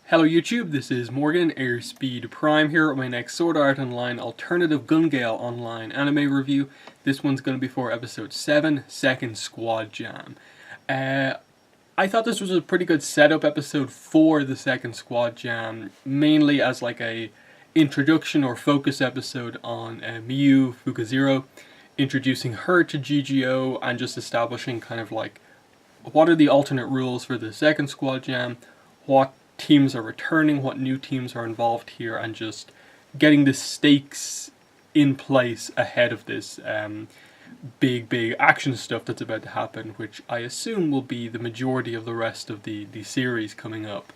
Hello YouTube, this is Morgan, Airspeed Prime here with my next Sword Art Online alternative Gale online anime review. This one's going to be for episode 7, Second Squad Jam. I thought this was a pretty good setup episode for the Second Squad Jam, mainly as like a introduction or focus episode on Miyu Fukuzero, introducing her to GGO and just establishing kind of like what are the alternate rules for the Second Squad Jam, what teams are returning, what new teams are involved here, and just getting the stakes in place ahead of this big action stuff that's about to happen, which I assume will be the majority of the rest of the series coming up.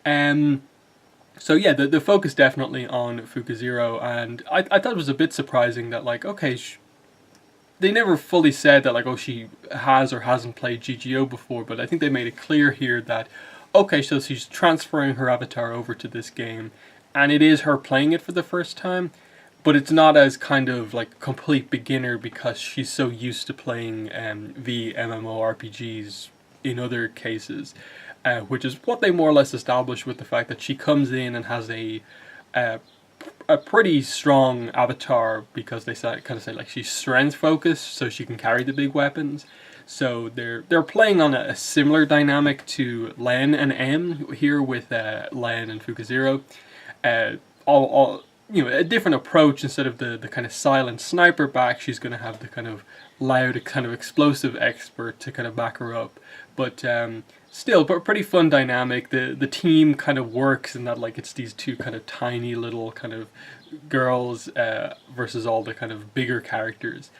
So yeah, the focus definitely on Fukuzero, and I thought it was a bit surprising that like, okay, they never fully said that like, oh, she has or hasn't played GGO before, but I think they made it clear here that okay, so she's transferring her avatar over to this game, and it is her playing it for the first time, but it's not as kind of like complete beginner because she's so used to playing MMORPGs in other cases, which is what they more or less established with the fact that she comes in and has a pretty strong avatar because they kind of say like she's strength focused, so she can carry the big weapons. So they're playing on a similar dynamic to Len and M here with Len and Fukuzero. All a different approach. Instead of the kind of silent sniper back, she's going to have the kind of loud, kind of explosive expert to kind of back her up. But still, but pretty fun dynamic. The team kind of works in that like it's these two kind of tiny little kind of girls versus all the kind of bigger characters.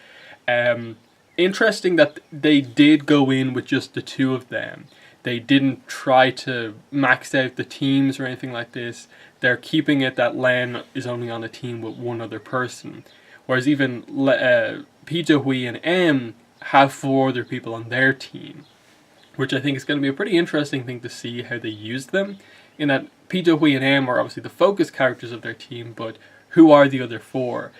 Interesting that they did go in with just the two of them. They didn't try to max out the teams or anything like this. They're keeping it that Len is only on a team with one other person. Whereas even Pita, Hui, and M have 4 other people on their team. Which I think is going to be a pretty interesting thing to see how they use them. In that Pita, Hui, and M are obviously the focus characters of their team, but who are the other 4?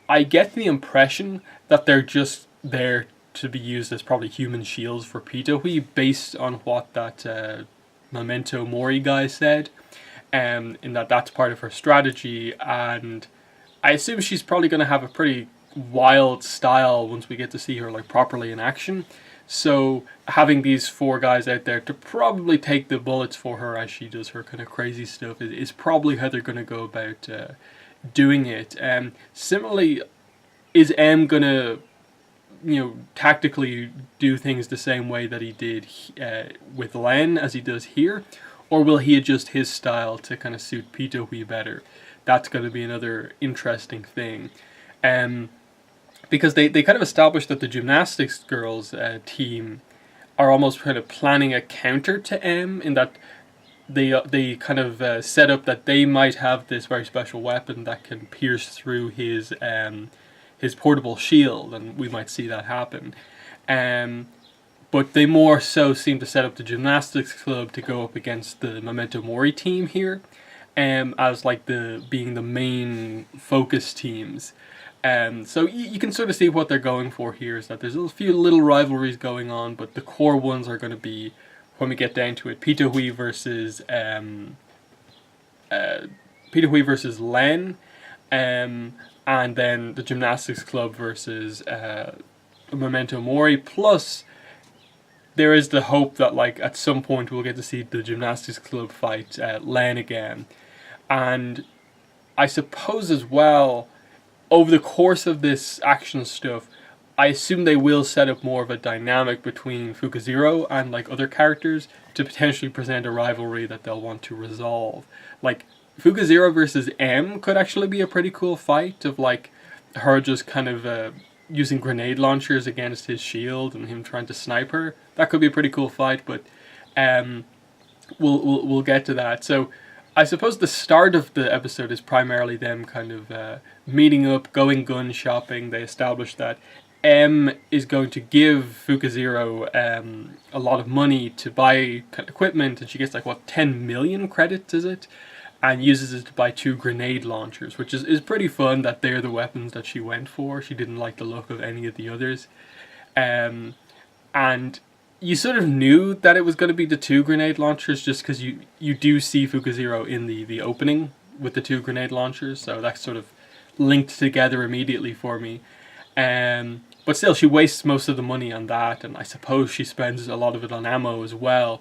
I get the impression that they're just there to be used as probably human shields for Pita Hui, based on what that Memento Mori guy said, in that's part of her strategy, and I assume she's probably going to have a pretty wild style once we get to see her like properly in action. So having these 4 guys out there to probably take the bullets for her as she does her kind of crazy stuff is probably how they're going to go about doing it. Similarly, is M going to tactically do things the same way that he did with Len as he does here? Or will he adjust his style to kind of suit Pita Hui better? That's going to be another interesting thing. Because they kind of established that the gymnastics girls team are almost kind of planning a counter to M, in that they kind of set up that they might have this very special weapon that can pierce through his portable shield, and we might see that happen. But they more so seem to set up the gymnastics club to go up against the Memento Mori team here, as like being the main focus teams. So you can sort of see what they're going for here, is that there's a few little rivalries going on, but the core ones are going to be, when we get down to it, Pita Hui versus Len, and then the gymnastics club versus Memento Mori. Plus, there is the hope that like at some point we'll get to see the gymnastics club fight Len again. And I suppose as well, over the course of this action stuff, I assume they will set up more of a dynamic between Fukuzero and like other characters to potentially present a rivalry that they'll want to resolve. Like Fukuzero versus M could actually be a pretty cool fight, of like her just kind of using grenade launchers against his shield and him trying to snipe her. That could be a pretty cool fight, but we'll get to that. So I suppose the start of the episode is primarily them kind of meeting up, going gun shopping. They establish that M is going to give Fukuzero a lot of money to buy equipment, and she gets like, what, 10 million credits, is it? And uses it to buy 2 grenade launchers, which is pretty fun that they're the weapons that she went for. She didn't like the look of any of the others. And you sort of knew that it was going to be the two grenade launchers just because you do see Fukuzero in the opening with the two grenade launchers, so that's sort of linked together immediately for me. But still, she wastes most of the money on that, and I suppose she spends a lot of it on ammo as well.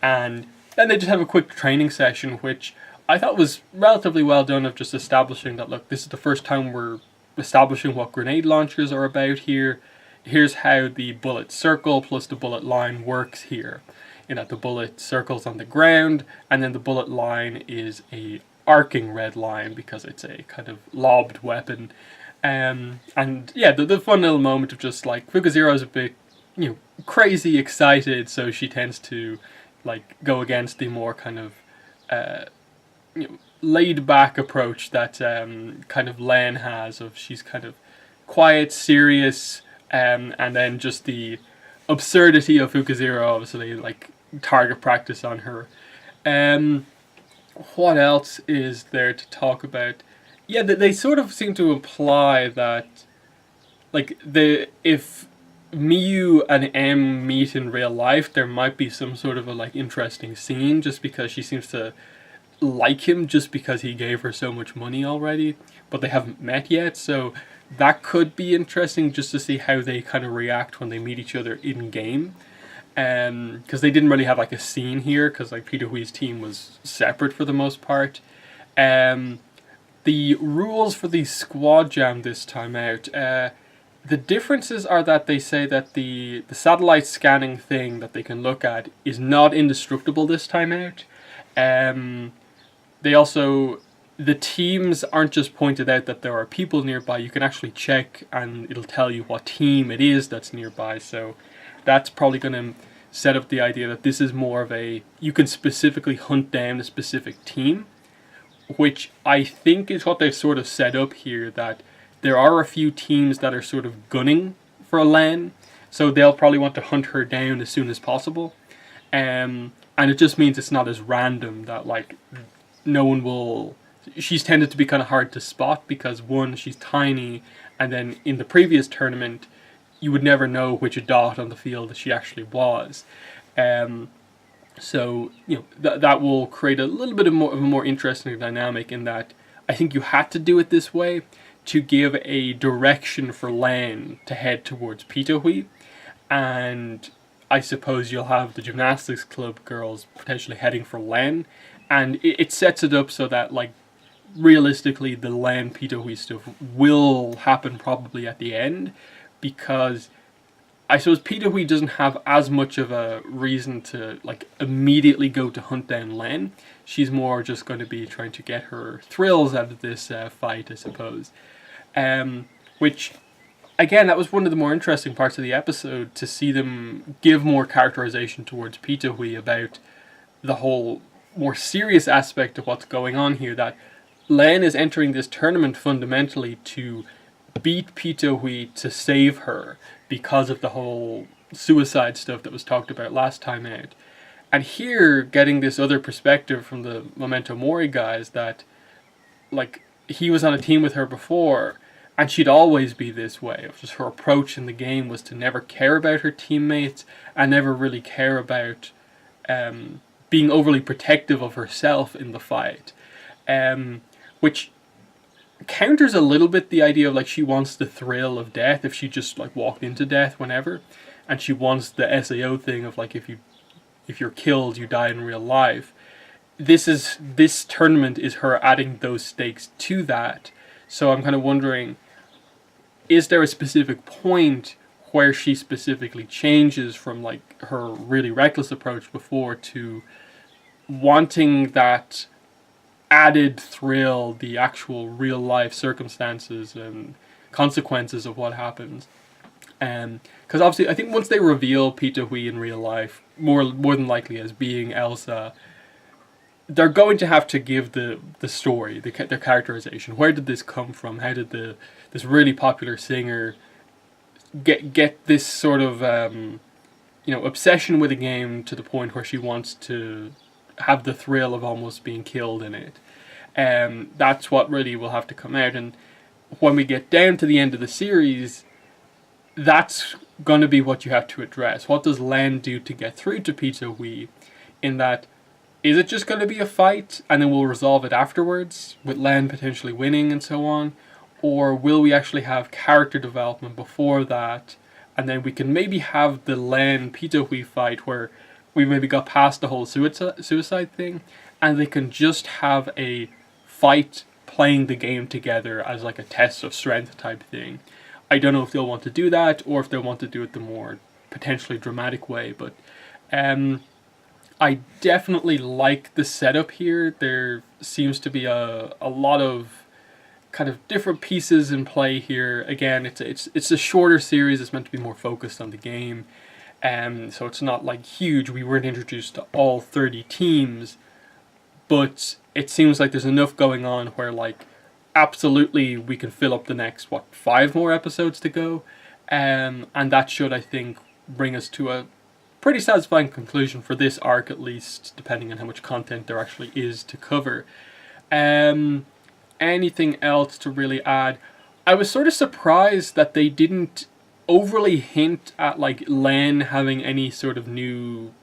And then they just have a quick training session, which I thought was relatively well done, of just establishing that, look, this is the first time we're establishing what grenade launchers are about here. Here's how the bullet circle plus the bullet line works here. The bullet circles on the ground, and then the bullet line is a arcing red line because it's a kind of lobbed weapon. And yeah, the fun little moment of just like Fukuzero's a bit, crazy excited, so she tends to like go against the more kind of laid back approach that kind of Len has, of she's kind of quiet, serious, and then just the absurdity of Fukuzero, obviously, like target practice on her. What else is there to talk about? Yeah, they sort of seem to imply that, like, if Miyu and M meet in real life, there might be some sort of a like interesting scene, just because she seems to like him just because he gave her so much money already, but they haven't met yet, so that could be interesting just to see how they kind of react when they meet each other in game. Because they didn't really have like a scene here, because like Peter Hui's team was separate for the most part. The rules for the squad jam this time out, the differences are that they say that the satellite scanning thing that they can look at is not indestructible this time out. They also, the teams aren't just pointed out that there are people nearby, you can actually check and it'll tell you what team it is that's nearby, so that's probably going to set up the idea that this is more of a, you can specifically hunt down a specific team, which I think is what they've sort of set up here, that there are a few teams that are sort of gunning for Len, so they'll probably want to hunt her down as soon as possible. And it just means it's not as random that like no one will, she's tended to be kind of hard to spot because one, she's tiny, and then in the previous tournament you would never know which dot on the field that she actually was. So that will create a little bit of a more interesting dynamic, in that I think you had to do it this way to give a direction for Len to head towards Peter Hui, and I suppose you'll have the gymnastics club girls potentially heading for Len, and it sets it up so that like realistically the Len Peter Hui stuff will happen probably at the end, because I suppose Peter Hui doesn't have as much of a reason to like immediately go to hunt down Len. She's more just going to be trying to get her thrills out of this fight, I suppose. Which, again, that was one of the more interesting parts of the episode, to see them give more characterization towards Peter Hui about the whole more serious aspect of what's going on here, that Len is entering this tournament fundamentally to beat Peter Hui to save her because of the whole suicide stuff that was talked about last time out. And here, getting this other perspective from the Memento Mori guys, that like he was on a team with her before and she'd always be this way. Just her approach in the game was to never care about her teammates and never really care about being overly protective of herself in the fight, which counters a little bit the idea of like she wants the thrill of death if she just like walked into death whenever, and she wants the SAO thing of like if you're killed you die in real life. This tournament is her adding those stakes to that, so I'm kind of wondering, is there a specific point where she specifically changes from like her really reckless approach before to wanting that added thrill, the actual real life circumstances and consequences of what happens? Because obviously I think once they reveal Peter Hui in real life, more than likely as being Elsa, they're going to have to give the story, their characterization. Where did this come from? How did this really popular singer get this sort of obsession with a game to the point where she wants to have the thrill of almost being killed in it? That's what really will have to come out. And when we get down to the end of the series, that's going to be what you have to address. What does Len do to get through to Peter Hui? In that, is it just going to be a fight and then we'll resolve it afterwards, with Len potentially winning and so on? Or will we actually have character development before that, and then we can maybe have the Len Peter Hui fight where we maybe got past the whole suicide thing, and they can just have a fight playing the game together as like a test of strength type thing. I don't know if they'll want to do that or if they'll want to do it the more potentially dramatic way, but I definitely like the setup here. There seems to be a lot of kind of different pieces in play here. Again, it's a shorter series. It's meant to be more focused on the game, so it's not like huge. We weren't introduced to all 30 teams, but it seems like there's enough going on where like absolutely we can fill up the next 5 more episodes to go, and that should, I think, bring us to a pretty satisfying conclusion for this arc, at least, depending on how much content there actually is to cover. Anything else to really add? I was sort of surprised that they didn't overly hint at like Len having any sort of new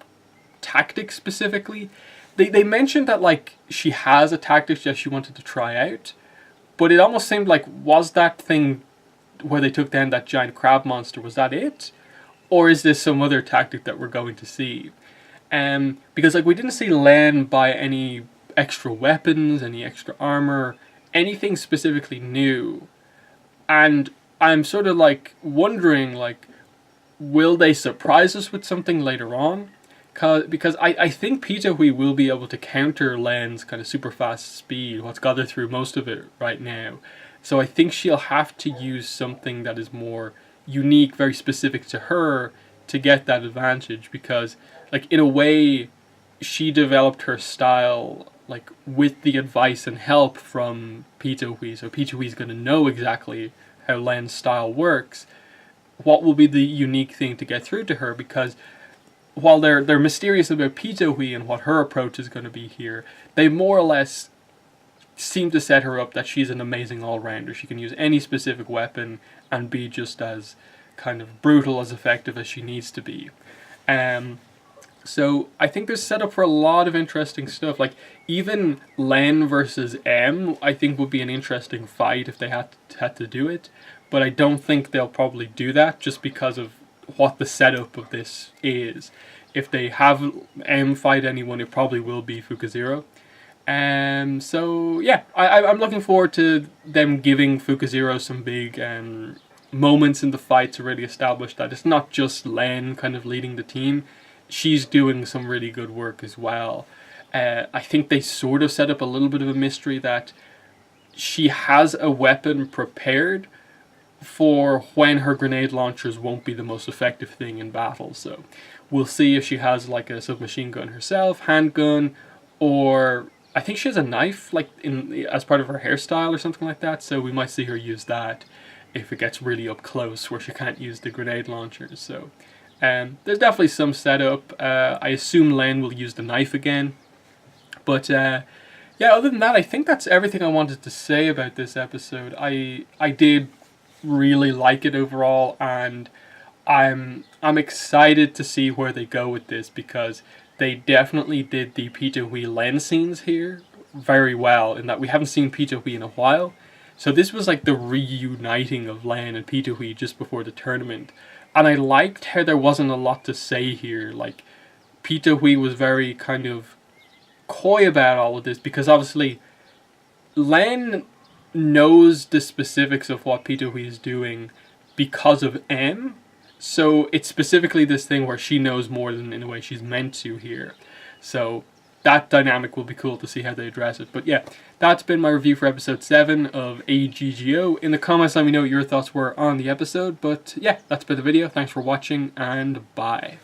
tactics specifically. They mentioned that like she has a tactic that she wanted to try out, but it almost seemed like, was that thing where they took down that giant crab monster, was that it? Or is this some other tactic that we're going to see? Because like we didn't see Len buy any extra weapons, any extra armor, anything specifically new. And I'm sort of like wondering, like, will they surprise us with something later on? Because I think Peter Hui will be able to counter Len's kind of super fast speed, what's got her through most of it right now. So I think she'll have to use something that is more unique, very specific to her to get that advantage, because like in a way she developed her style like with the advice and help from Peter Hui. So Peter Hui's going to know exactly how Len's style works. What will be the unique thing to get through to her? Because while they're mysterious about Peter Hui and what her approach is going to be here, they more or less seem to set her up that she's an amazing all-rounder. She can use any specific weapon and be just as kind of brutal, as effective as she needs to be. So I think there's set up for a lot of interesting stuff. Like even Len versus M, I think would be an interesting fight if they had to do it. But I don't think they'll probably do that just because of what the setup of this is. If they have M fight anyone, it probably will be Fukuzero. So yeah, I'm looking forward to them giving Fukuzero some big moments in the fight to really establish that it's not just Len kind of leading the team. She's doing some really good work as well. I think they sort of set up a little bit of a mystery that she has a weapon prepared for when her grenade launchers won't be the most effective thing in battle. So we'll see if she has like a submachine gun herself, handgun, or I think she has a knife like as part of her hairstyle or something like that. So we might see her use that if it gets really up close where she can't use the grenade launchers. So there's definitely some setup. I assume Len will use the knife again. But yeah, other than that, I think that's everything I wanted to say about this episode. I did really like it overall, and I'm excited to see where they go with this, because they definitely did the Peter Hui Len scenes here very well, in that we haven't seen Peter Hui in a while. So this was like the reuniting of Len and Peter Hui just before the tournament. And I liked how there wasn't a lot to say here. Like, Peter Hui was very kind of coy about all of this, because obviously Len knows the specifics of what Peter Hui is doing because of M. So it's specifically this thing where she knows more than in a way she's meant to here. So that dynamic will be cool to see how they address it. But yeah, that's been my review for episode 7 of AGGO. In the comments, let me know what your thoughts were on the episode. But yeah, that's been the video. Thanks for watching, and bye.